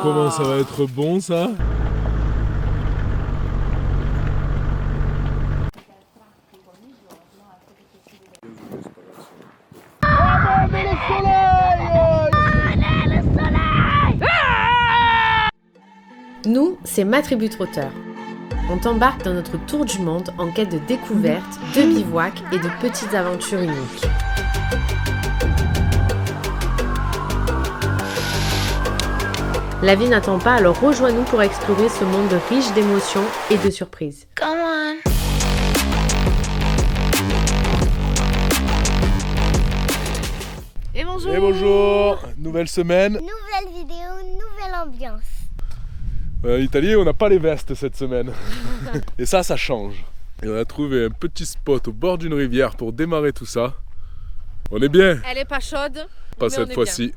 Comment ça va être bon ça? Nous, c'est Ma Tribu Trotteur. On t'embarque dans notre tour du monde en quête de découvertes, de bivouacs et de petites aventures uniques. La vie n'attend pas, alors rejoins-nous pour explorer ce monde riche d'émotions et de surprises. Come on. Et bonjour! Et bonjour! Nouvelle semaine. Nouvelle vidéo, nouvelle ambiance. En Italie, on n'a pas les vestes cette semaine. Et ça change. Et on a trouvé un petit spot au bord d'une rivière pour démarrer tout ça. On est bien. Elle est pas chaude. Pas mais cette on est fois-ci.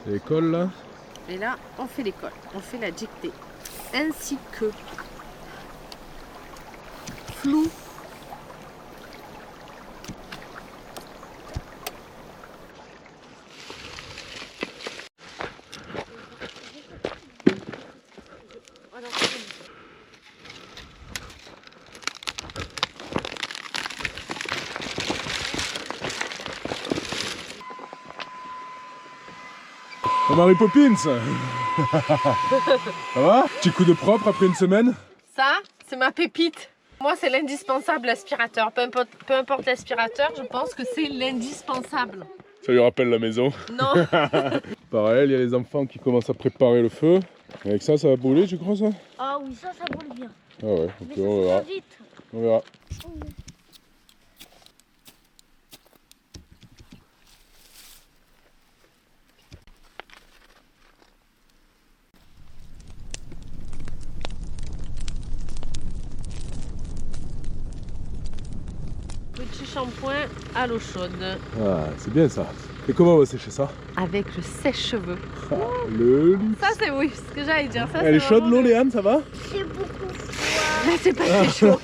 C'est l'école là. Et là, on fait l'école, on fait la dictée. Ainsi que flou. Oh, Mary Poppins. Ça va? Petit coup de propre après une semaine? Ça, c'est ma pépite. Moi, c'est l'indispensable, l'aspirateur. Peu importe l'aspirateur, je pense que c'est l'indispensable. Ça lui rappelle la maison. Non. Pareil, il y a les enfants qui commencent à préparer le feu. Avec ça va brûler, tu crois ça? Ah oui, ça brûle bien. Ah ouais, ok, Mais on ça verra. va vite. On verra. Petit shampoing à l'eau chaude. Ah, c'est bien ça. Et comment on va sécher ça? Avec le sèche-cheveux. Ah, le luxe. Ça, c'est oui, ce que j'allais dire. Ça, Elle est c'est chaude vraiment l'eau, le- Léane, ça va? C'est beaucoup froid. Là, c'est pas très chaud.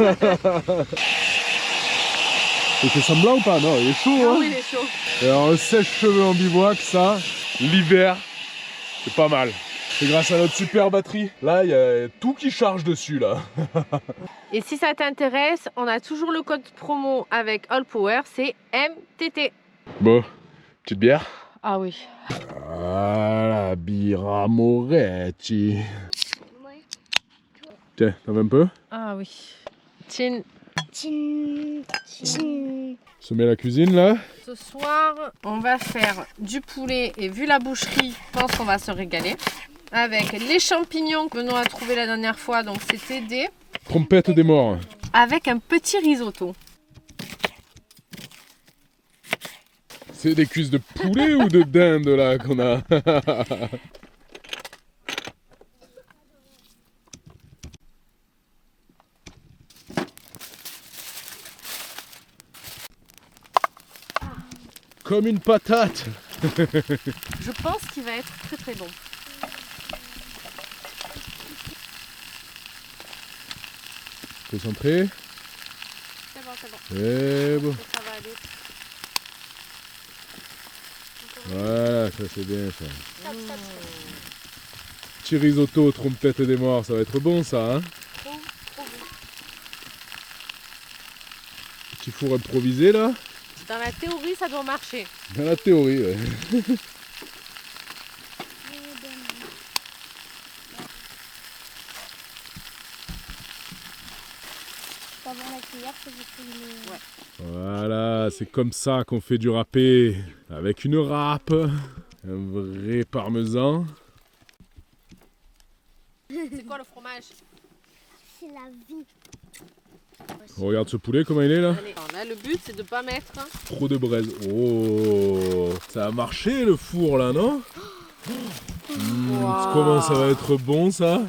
Il fait semblant ou pas? Non, il est chaud, Ah hein? oui, il est chaud. Et alors, le sèche-cheveux en bivouac, ça, l'hiver, c'est pas mal. C'est grâce à notre super batterie. Là, il y a tout qui charge dessus, là. Et si ça t'intéresse, on a toujours le code promo avec All Power, c'est MTT. Bon, petite bière. Ah oui. Voilà, birra Moretti. Ouais. Tiens, t'en veux un peu? Ah oui. Tiens, Tchin, tchin. Se met à la cuisine, là. ce soir, on va faire du poulet et vu la boucherie, je pense qu'on va se régaler. Avec les champignons que Benoît a trouvé la dernière fois, donc c'était des... Trompette des morts. Avec un petit risotto. C'est des cuisses de poulet ou de dinde, là, qu'on a? Comme une patate. Je pense qu'il va être très très bon. Concentré. C'est bon, c'est bon. Et bon. Ça va aller. Voilà, ça c'est bien ça. Petit risotto, trompette des morts, ça va être bon ça, hein? Petit four improvisé là. Dans la théorie, ça doit marcher. Dans la théorie, ouais. Avant la cuillère, que j'ai pris une... Ouais. Voilà, c'est comme ça qu'on fait du râpé. Avec une râpe, un vrai parmesan. C'est quoi le fromage? C'est la vie. On regarde ce poulet, comment il est là? Allez, alors là, le but, c'est de pas mettre... Trop de braise. Oh, ça a marché le four là, non? Wow. Comment ça va être bon ça?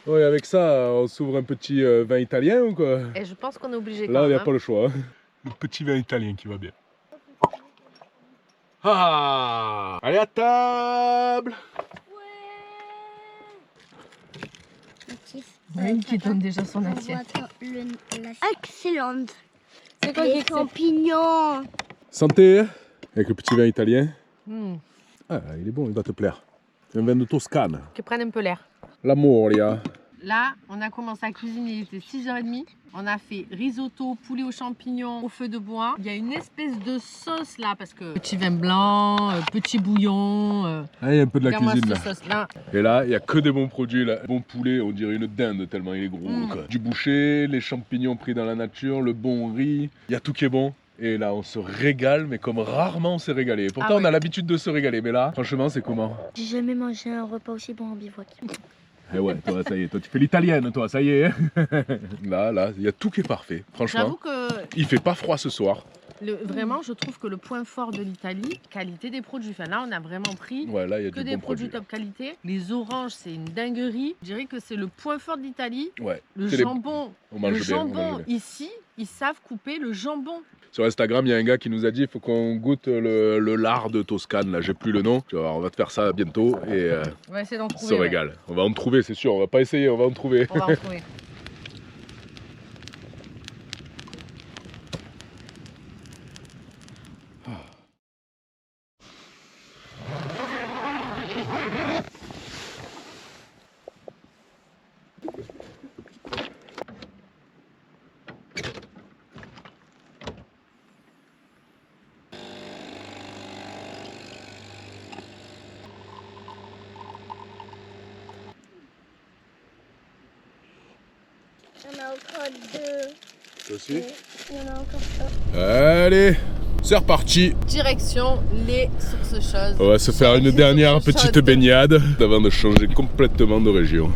Ouais, avec ça, on s'ouvre un petit vin italien ou quoi? Et je pense qu'on est obligé quand Là, il n'y même. a pas le choix. Hein. Le petit vin italien qui va bien. Ah, allez à table. Oui, qui donne déjà son assiette. Excellente. C'est quoi Les champignons. Santé, avec le petit vin italien. Mmh. Ah, il est bon, il va te plaire. C'est un vin de Toscane. Qui prenne un peu l'air. L'Amoria. Là, on a commencé à cuisiner, il était 6h30. On a fait risotto, poulet aux champignons, au feu de bois. Il y a une espèce de sauce là, parce que petit vin blanc, petit bouillon. Ah, il y a un peu de la cuisine là. Sauce là. Et là, il n'y a que des bons produits. Là. Bon poulet, on dirait une dinde tellement il est gros. Quoi. Du boucher, les champignons pris dans la nature, le bon riz. Il y a tout qui est bon. Et là, on se régale, mais comme rarement on s'est régalé. Pourtant, on a l'habitude de se régaler. Mais là, franchement, c'est comment? J'ai jamais mangé un repas aussi bon en bivouac. Eh ouais, toi, ça y est. Toi, tu fais l'italienne, toi, ça y est. Là, il y a tout qui est parfait. Franchement, J'avoue que il fait pas froid ce soir. vraiment, je trouve que le point fort de l'Italie, qualité des produits. Enfin, là, on a vraiment pris Ouais, là, il y a que du des bon produits produit. top qualité. Les oranges, c'est une dinguerie. Je dirais que c'est le point fort de l'Italie. Ouais. Le C'est les- jambon, On mange le bien, on jambon mange bien. ici, ils savent couper le jambon. Sur Instagram, il y a un gars qui nous a dit il faut qu'on goûte le lard de Toscane. Là, j'ai plus le nom. Alors, on va te faire ça bientôt et On va essayer d'en on se trouver. ouais. régale. On va en trouver, c'est sûr. On va pas essayer, on va en trouver. On va en trouver. Il y en a encore deux. Toi aussi Il y en a encore un. Allez, c'est reparti. Direction les sources chaudes. On va se faire une dernière petite baignade avant de changer complètement de région.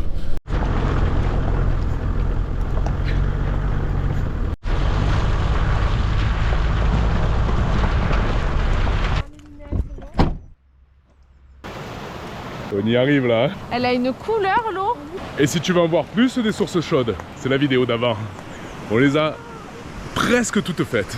On y arrive là. Hein. Elle a une couleur, l'eau. Et si tu veux en voir plus des sources chaudes, c'est la vidéo d'avant. On les a presque toutes faites.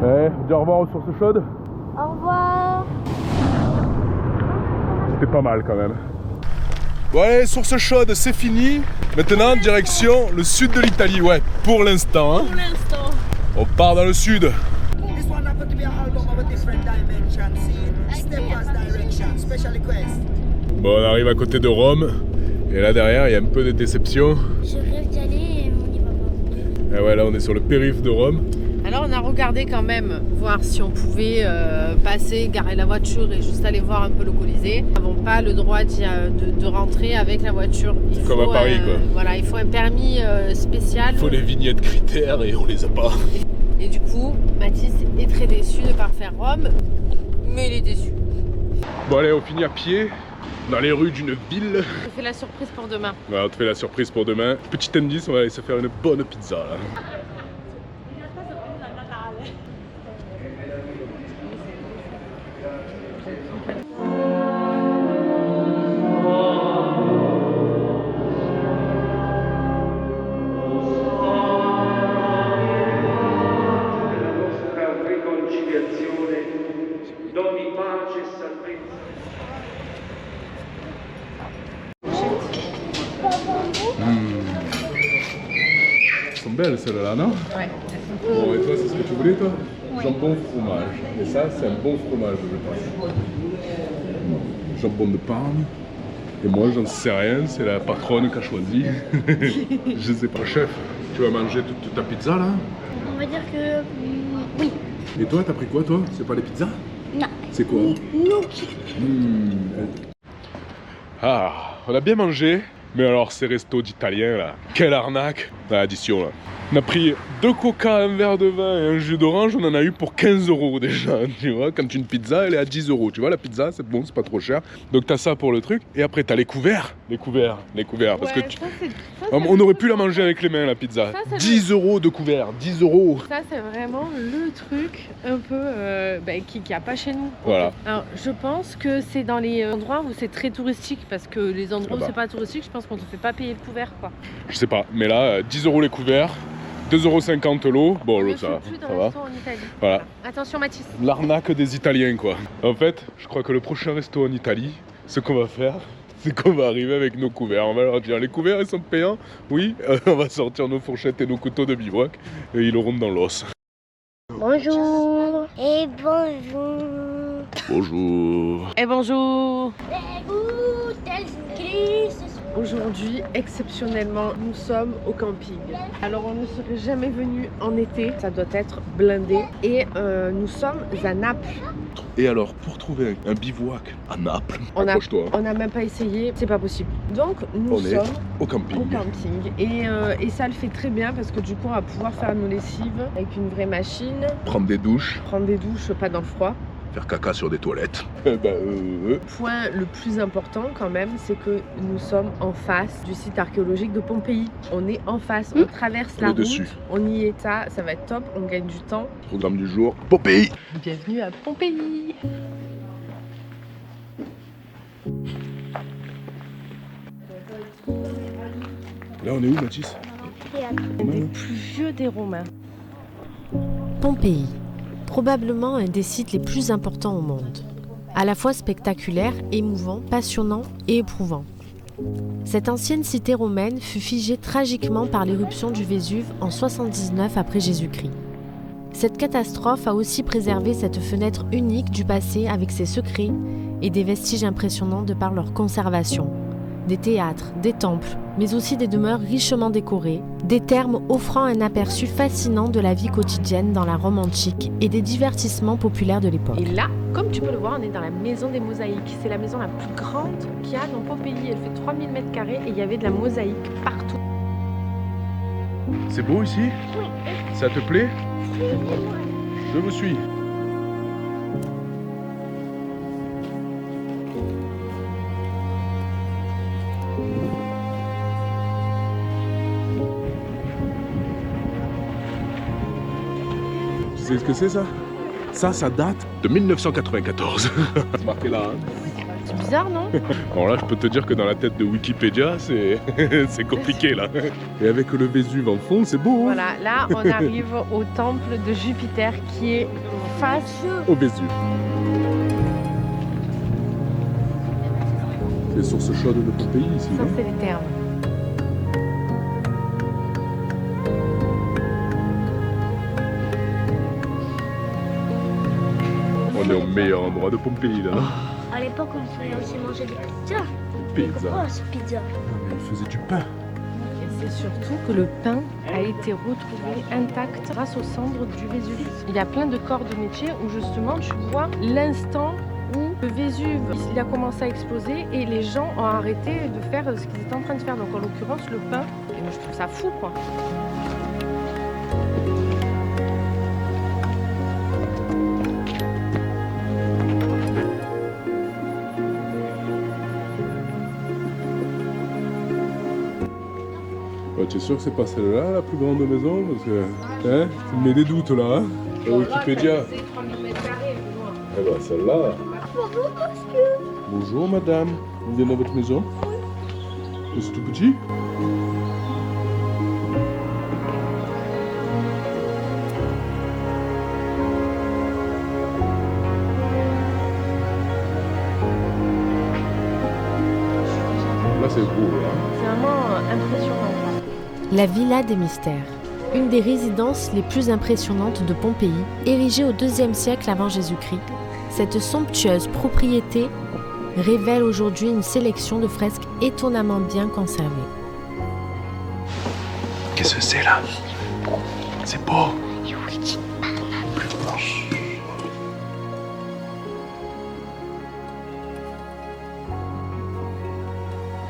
Ouais, dis au revoir aux sources chaudes. Au revoir. C'était pas mal quand même. Bon allez, source chaude, c'est fini. Maintenant, direction le sud de l'Italie. Ouais, pour l'instant. Hein. Pour l'instant. On part dans le sud. This one happened to be an album of a different dimension, see? Stepper's direction, special request. Bon, on arrive à côté de Rome. Et là derrière, il y a un peu de déception. Je rêve d'y aller et on n'y va pas. Et ouais, là on est sur le périph' de Rome. Alors on a regardé quand même, voir si on pouvait passer, garer la voiture et juste aller voir un peu le Colisée. Nous n'avons pas le droit de rentrer avec la voiture. Comme à Paris, quoi. Voilà, il faut un permis spécial. Il faut les vignettes critères et on les a pas. Et du coup, Mathis est très déçu de ne pas faire Rome, mais il est déçu. Bon allez, on finit à pied dans les rues d'une ville. On fait la surprise pour demain. Ouais, on te fait la surprise pour demain. Petit indice, on va aller se faire une bonne pizza là. Doni pace e salvezza. Elles sont belles celles-là, non? Ouais. Bon, et toi, c'est ce que tu voulais, toi? Jambon fromage. Et ça, c'est un bon fromage, je pense. Jambon de Parme. Et moi, j'en sais rien, c'est la patronne qui a choisi. Je sais pas. Chef, tu vas manger toute ta pizza, là? On va dire que oui. Et toi, t'as pris quoi, toi? C'est pas les pizzas? Non. C'est quoi? Gnocchi. Ah, on a bien mangé. Mais alors, ces restos d'Italiens, là, quelle arnaque! Dans l'addition, là. On a pris 2 coca, un verre de vin et un jus d'orange, on en a eu pour 15 € déjà, tu vois. Quand une pizza, elle est à 10 €, tu vois, la pizza, c'est bon, c'est pas trop cher. Donc t'as ça pour le truc, et après t'as les couverts, parce que on aurait pu la manger avec les mains, la pizza. Ça, 10 € de couverts, 10 €. Ça, c'est vraiment le truc un peu qu'il n'y a pas chez nous. Voilà. Alors, je pense que c'est dans les endroits où c'est très touristique, parce que les endroits où c'est pas touristique, je pense qu'on ne te fait pas payer le couvert, quoi. Je sais pas, mais là, 10 € les couverts. 2,50 € l'eau. Bon, l'eau, ça va. En Italie. Voilà. Attention, Mathis. L'arnaque des Italiens, quoi. En fait, je crois que le prochain resto en Italie, ce qu'on va faire, c'est qu'on va arriver avec nos couverts. On va leur dire, les couverts, ils sont payants. Oui, on va sortir nos fourchettes et nos couteaux de bivouac et ils l'auront dans l'os. Bonjour et bonjour. Bonjour. Et bonjour. Kiss. Aujourd'hui, exceptionnellement, nous sommes au camping. Alors, on ne serait jamais venu en été, ça doit être blindé. Et nous sommes à Naples. Et alors, pour trouver un bivouac à Naples, On accroche-toi. n'a même pas essayé, c'est pas possible. Donc, nous sommes au camping. au camping. Et ça le fait très bien parce que du coup, on va pouvoir faire nos lessives avec une vraie machine. Prendre des douches, Prendre des douches, pas dans le froid. faire caca sur des toilettes. Point le plus important quand même, c'est que nous sommes en face du site archéologique de Pompéi. On est en face, on traverse la route, dessus. On y est. Ça va être top, on gagne du temps. Programme du jour, Pompéi. Bienvenue à Pompéi. Là, on est où, Mathis? Un des plus vieux des Romains. Pompéi, probablement un des sites les plus importants au monde. À la fois spectaculaire, émouvant, passionnant et éprouvant. Cette ancienne cité romaine fut figée tragiquement par l'éruption du Vésuve en 79 après Jésus-Christ. Cette catastrophe a aussi préservé cette fenêtre unique du passé avec ses secrets et des vestiges impressionnants de par leur conservation. Des théâtres, des temples, mais aussi des demeures richement décorées, des thermes offrant un aperçu fascinant de la vie quotidienne dans la Rome antique et des divertissements populaires de l'époque. Et là, comme tu peux le voir, on est dans la maison des mosaïques. C'est la maison la plus grande qu'il y a dans Pompéi. Elle fait 3000 m² et il y avait de la mosaïque partout. C'est beau ici? Oui. Ça te plaît? Je vous suis. Tu sais ce que c'est ça? Ça date de 1994. C'est marqué là. Hein? C'est bizarre, non? Alors là, je peux te dire que dans la tête de Wikipédia, c'est compliqué là. Et avec le Vésuve en fond, c'est beau. Hein? Voilà, là, on arrive au temple de Jupiter qui est face Au Vésuve. Les sources chaudes de Pompéi ici. Ça, non? c'est les thermes. On est au meilleur endroit de Pompéi là. À l'époque, on pouvait aussi manger des pizzas. Pizza. Oh, c'est pizza. Il faisait du pain. Et c'est surtout que le pain a été retrouvé intact grâce aux cendres du Vésuve. Il y a plein de corps de métier où justement tu vois l'instant où le Vésuve il a commencé à exploser et les gens ont arrêté de faire ce qu'ils étaient en train de faire. Donc en l'occurrence le pain, et moi je trouve ça fou quoi. Tu es sûr que c'est pas celle-là la plus grande maison? Parce que hein, tu me mets des doutes là. Hein, sur Wikipédia. C'est 3000 m². Eh ben celle-là. Bonjour madame. Vous venez dans votre maison? C'est tout petit? Là c'est beau là. C'est vraiment impressionnant. La Villa des Mystères, une des résidences les plus impressionnantes de Pompéi, érigée au IIe siècle avant Jésus-Christ. Cette somptueuse propriété révèle aujourd'hui une sélection de fresques étonnamment bien conservées. Qu'est-ce que c'est là? C'est beau.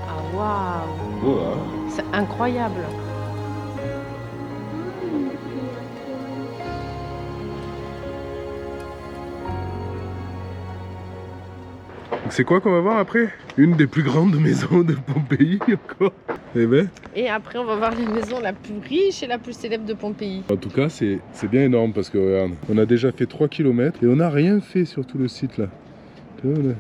Ah waouh, Beau là. c'est incroyable. Donc c'est quoi qu'on va voir après? Une des plus grandes maisons de Pompéi encore. Eh ben. Et après, on va voir la maison la plus riche et la plus célèbre de Pompéi. En tout cas, c'est bien énorme parce que regarde, on a déjà fait 3 km et on n'a rien fait sur tout le site là. Tu vois,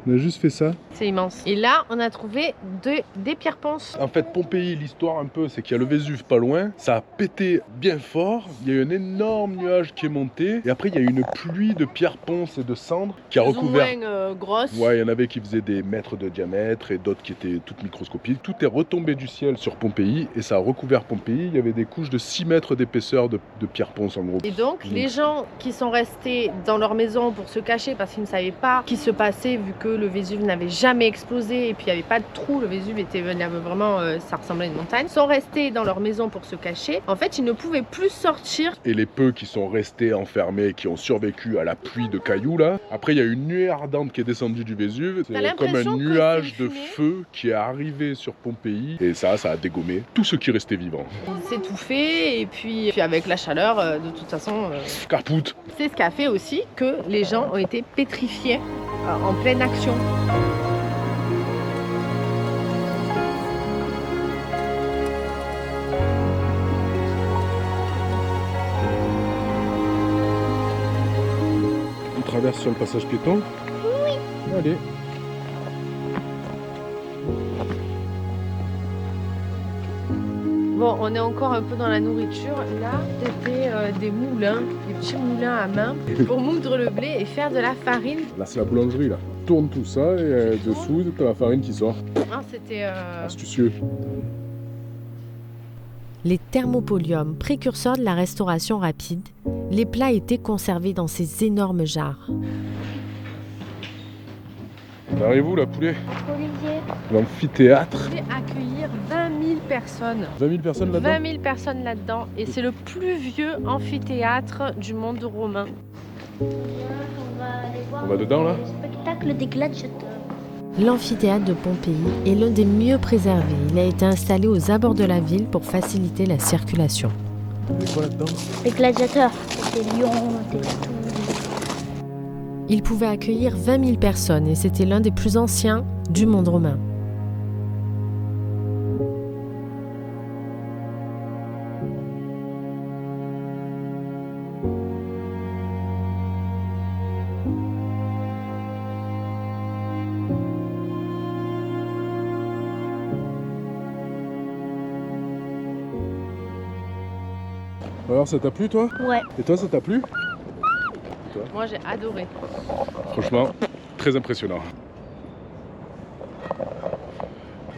on a juste fait ça. C'est immense. Et là, on a trouvé des pierres ponces. En fait, Pompéi, l'histoire un peu, c'est qu'il y a le Vésuve pas loin. Ça a pété bien fort. Il y a eu un énorme nuage qui est monté. Et après, il y a eu une pluie de pierres ponces et de cendres qui a recouvert. Plus ou moins grosses. Ouais, il y en avait qui faisaient des mètres de diamètre et d'autres qui étaient toutes microscopiques. Tout est retombé du ciel sur Pompéi et ça a recouvert Pompéi. Il y avait des couches de 6 mètres d'épaisseur de pierres ponces en gros. Et donc, les gens qui sont restés dans leur maison pour se cacher parce qu'ils ne savaient pas ce qui se passait vu que le Vésuve n'avait jamais explosé et puis il n'y avait pas de trou, le Vésuve était vraiment, ça ressemblait à une montagne, sont restés dans leur maison pour se cacher. En fait, ils ne pouvaient plus sortir. Et les peu qui sont restés enfermés, qui ont survécu à la pluie de cailloux là, après il y a une nuée ardente qui est descendue du Vésuve. C'est comme un nuage de feu qui est arrivé sur Pompéi et ça a dégommé tout ce qui restait vivant. Ils s'étouffaient et puis avec la chaleur, de toute façon... Capoute. C'est ce qui a fait aussi que les gens ont été pétrifiés en pleine action. On traverse sur le passage piéton? Oui. Allez. Bon, on est encore un peu dans la nourriture. Là, c'était des moulins, des petits moulins à main pour moudre le blé et faire de la farine. Là, c'est la boulangerie là. Tourne tout ça et dessous, t'as la farine qui sort. Ah, c'était... astucieux. Les thermopoliums, précurseurs de la restauration rapide, les plats étaient conservés dans ces énormes jarres. On arrive où là, poulet? Olivier. L'amphithéâtre. On pouvait accueillir 20 000 personnes. 20 000 personnes là-dedans? 20 000 personnes là-dedans. Et c'est le plus vieux amphithéâtre du monde romain. On va aller voir On va dedans là? le spectacle des gladiateurs. L'amphithéâtre de Pompéi est l'un des mieux préservés. Il a été installé aux abords de la ville pour faciliter la circulation. Il y a quoi là-dedans? Les gladiateurs, des lions, des tours. Il pouvait accueillir 20 000 personnes et c'était l'un des plus anciens du monde romain. Alors ça t'a plu toi? Ouais. Et toi ça t'a plu? Moi, j'ai adoré. Franchement, très impressionnant.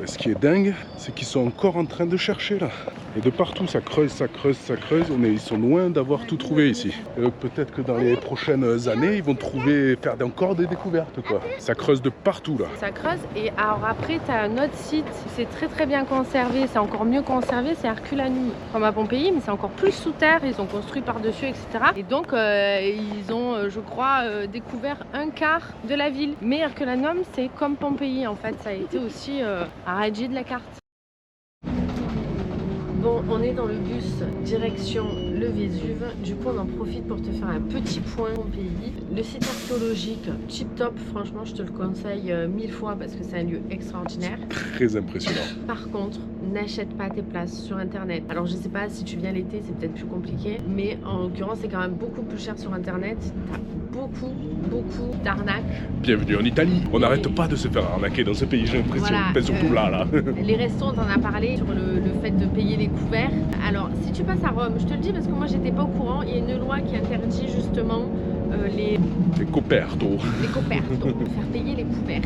Et ce qui est dingue, c'est qu'ils sont encore en train de chercher là. Et de partout, ça creuse, ça creuse, ça creuse. Ils sont loin d'avoir tout trouvé ici. Et donc peut-être que dans les prochaines années, ils vont faire encore des découvertes quoi. Ça creuse de partout là. Ça creuse et alors après, tu as un autre site. C'est très très bien conservé. C'est encore mieux conservé, c'est Herculanum. Comme à Pompéi, mais c'est encore plus sous terre. Ils ont construit par-dessus, etc. Et donc, ils ont, je crois, découvert un quart de la ville. Mais Herculanum, c'est comme Pompéi en fait. Ça a été aussi à Reggie de la carte. Bon, on est dans le bus direction le Vésuve. Du coup, on en profite pour te faire un petit point Pompéi. Le site archéologique, tip top, franchement, je te le conseille 1000 fois parce que c'est un lieu extraordinaire. Très impressionnant. Par contre, n'achète pas tes places sur internet. Alors, je sais pas si tu viens l'été, c'est peut-être plus compliqué, mais en l'occurrence, c'est quand même beaucoup plus cher sur internet. T'as beaucoup d'arnaques. Bienvenue en Italie. On n'arrête pas de se faire arnaquer dans ce pays, j'ai l'impression. Voilà, Mais surtout là. Les restos, on en a parlé sur le fait de payer les couverts. Alors, si tu passes à Rome, je te le dis parce que moi, j'étais pas au courant, il y a une loi qui interdit justement les copertos. Les copertos, faire payer les couverts.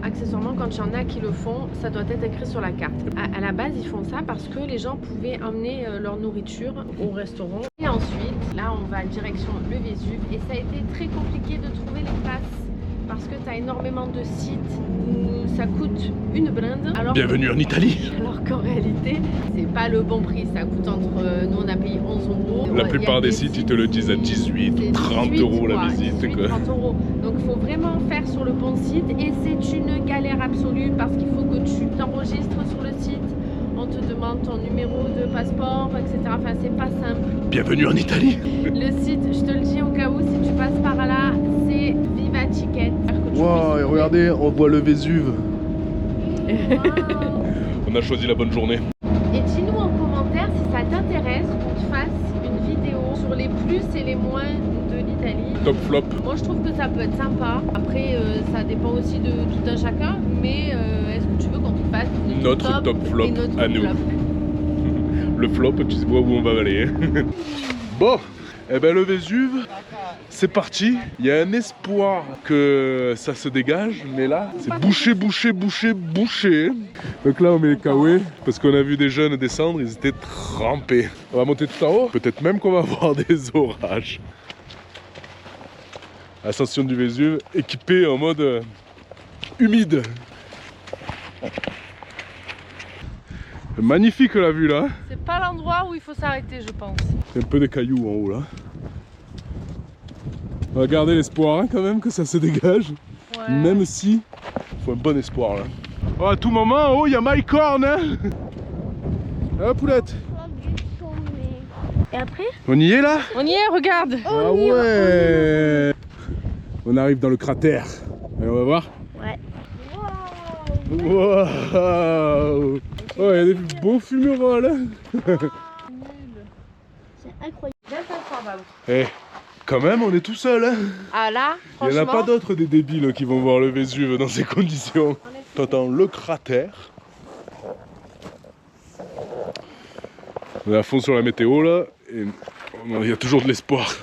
Accessoirement, quand il y en a qui le font, ça doit être écrit sur la carte. À la base, ils font ça parce que les gens pouvaient emmener leur nourriture au restaurant. Et ensuite, là, on va direction le Vésuve. Et ça a été très compliqué de trouver les places parce que tu as énormément de sites où ça coûte une blinde. Bienvenue en Italie. Alors qu'en réalité, c'est pas le bon prix. Ça coûte entre... nous, on a payé 11 euros. La plupart des sites, ils te le disent à 18 ou 30 euros la visite. 18, 30 euros. Donc, il faut vraiment faire sur le bon site. Et c'est une galère absolue parce qu'il faut que tu t'enregistres sur le site. On te demande ton numéro de passeport, etc. Enfin, c'est pas simple. Bienvenue en Italie. Le site, je te le dis au cas où, si tu passes par là, c'est Viva Ticket. Wow, et regardez, on voit le Vésuve. On a choisi la bonne journée. Et dis-nous en commentaire si ça t'intéresse qu'on te fasse une vidéo sur les plus et les moins de l'Italie. Top flop. Moi je trouve que ça peut être sympa. Après ça dépend aussi de tout un chacun. Mais est-ce que tu veux qu'on te fasse notre top flop et notre à nous. flop. Le flop, tu sais pas où on va aller. Bon, eh ben le Vésuve, c'est parti. Il y a un espoir que ça se dégage, mais là, c'est bouché, bouché, bouché, bouché. Donc là, on met les kawaii, parce qu'on a vu des jeunes descendre, ils étaient trempés. On va monter tout en haut, peut-être même qu'on va avoir des orages. Ascension du Vésuve, équipé en mode humide. Magnifique la vue là. C'est pas l'endroit où il faut s'arrêter, je pense. Il y a un peu des cailloux en haut là. On va garder l'espoir hein, quand même que ça se dégage. Ouais. Même si il faut un bon espoir là. Oh, à tout moment en haut il y a Mike Horn hein. Ah poulette. Et après? On y est là? On y est, regarde. Ah ouais. On arrive dans le cratère. Allez, on va voir. Ouais. Waouh. Oh, il y a des beaux fumerolles hein. C'est incroyable. Eh, quand même on est tout seul hein. Ah là, Il n'y en a pas franchement. d'autres des débiles qui vont voir le Vésuve dans ces conditions. T'entends le cratère. On est à fond sur la météo là. Et il y a toujours de l'espoir.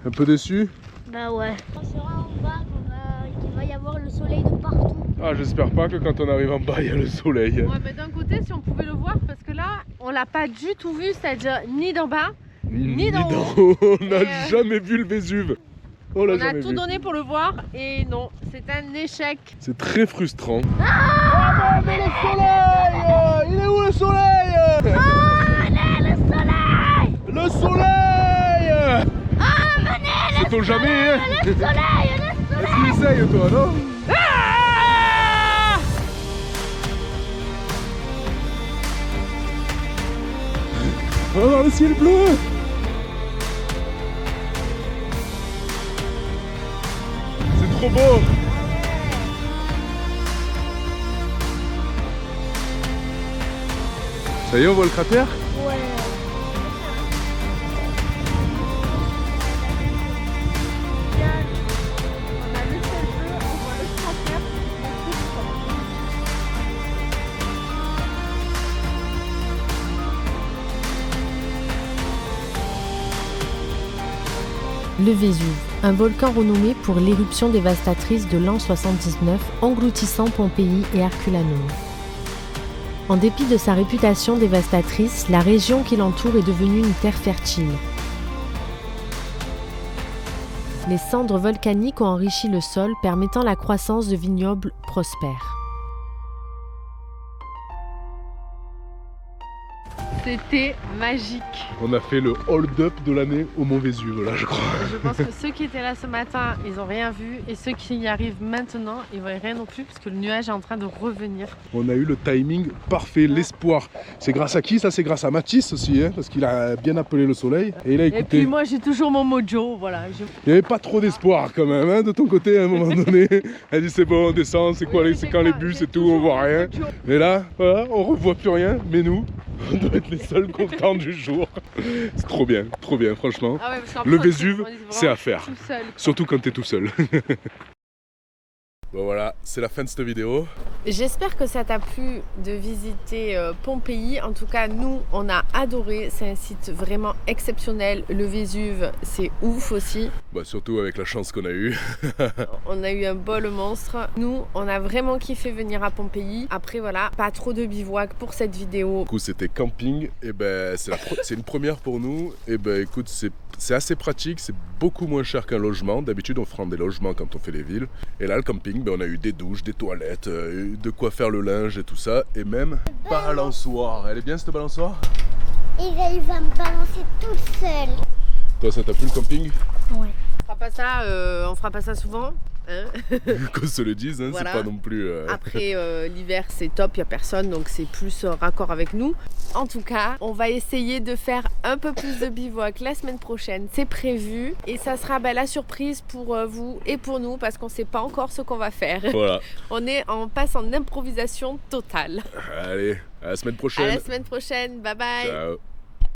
Un peu déçu? Bah ouais. On sera en bas, qu'il va y avoir le soleil de partout. Ah j'espère pas que quand on arrive en bas il y a le soleil. Ouais, mais d'un côté, si on pouvait le voir, parce que là, on l'a pas du tout vu, c'est-à-dire ni d'en bas, ni d'en haut. On n'a Et, jamais vu le Vésuve. On l'a On a jamais tout vu. donné pour le voir et non, c'est un échec. C'est très frustrant. Ah mais le soleil! Il est où le soleil? Le soleil! Le soleil! Ah, venez! C'est ton jamais hein? Le soleil! Est-ce qu'il essaye toi non? On va voir le ciel bleu! C'est trop beau! Ça y est, on voit le cratère? Ouais. Le Vésuve, un volcan renommé pour l'éruption dévastatrice de l'an 79, engloutissant Pompéi et Herculanum. En dépit de sa réputation dévastatrice, la région qui l'entoure est devenue une terre fertile. Les cendres volcaniques ont enrichi le sol, permettant la croissance de vignobles prospères. C'était magique. On a fait le hold-up de l'année au Mont Vésuve là je crois. Je pense que ceux qui étaient là ce matin, ils n'ont rien vu. Et ceux qui y arrivent maintenant, ils ne voient rien non plus parce que le nuage est en train de revenir. On a eu le timing parfait, l'espoir. C'est grâce à qui ça? C'est grâce à Mathis aussi, hein, parce qu'il a bien appelé le soleil. Et il a écouté. Et puis moi, j'ai toujours mon mojo. Voilà. Il n'y avait pas trop d'espoir quand même, hein, de ton côté à un moment donné. Elle dit c'est bon, on descend, c'est quoi, c'est quand les bus et tout, on voit rien. Et là, voilà, on revoit plus rien, mais nous, on doit être les seuls contents du jour. C'est trop bien, franchement. Ah ouais, parce qu'en Le plus, Vésuve, on est vraiment c'est à faire. tout seul, quoi. Surtout quand t'es tout seul. Bon voilà, c'est la fin de cette vidéo. J'espère que ça t'a plu de visiter Pompéi. En tout cas, nous, on a adoré. C'est un site vraiment exceptionnel. Le Vésuve, c'est ouf aussi. Bah, surtout avec la chance qu'on a eue. On a eu un bol monstre. Nous, on a vraiment kiffé venir à Pompéi. Après, voilà, pas trop de bivouac pour cette vidéo. Du coup, c'était camping. Et ben, c'est une première pour nous. Et ben, écoute, c'est assez pratique. C'est beaucoup moins cher qu'un logement. D'habitude, on prend des logements quand on fait les villes. Et là, le camping, ben, on a eu des douches, des toilettes, de quoi faire le linge et tout ça. Et même balançoire. Elle est bien cette balançoire? Il va me balancer tout seul. Toi, ça t'a plu le camping? Ouais. On fera pas ça souvent. Hein. Qu'on se le dise, hein, Voilà. c'est pas non plus... Après l'hiver c'est top, il n'y a personne donc c'est plus raccord avec nous. En tout cas, on va essayer de faire un peu plus de bivouac la semaine prochaine, c'est prévu. Et ça sera la surprise pour vous et pour nous parce qu'on ne sait pas encore ce qu'on va faire. Voilà. On passe en improvisation totale. Allez, à la semaine À prochaine. la semaine prochaine, bye bye. Ciao.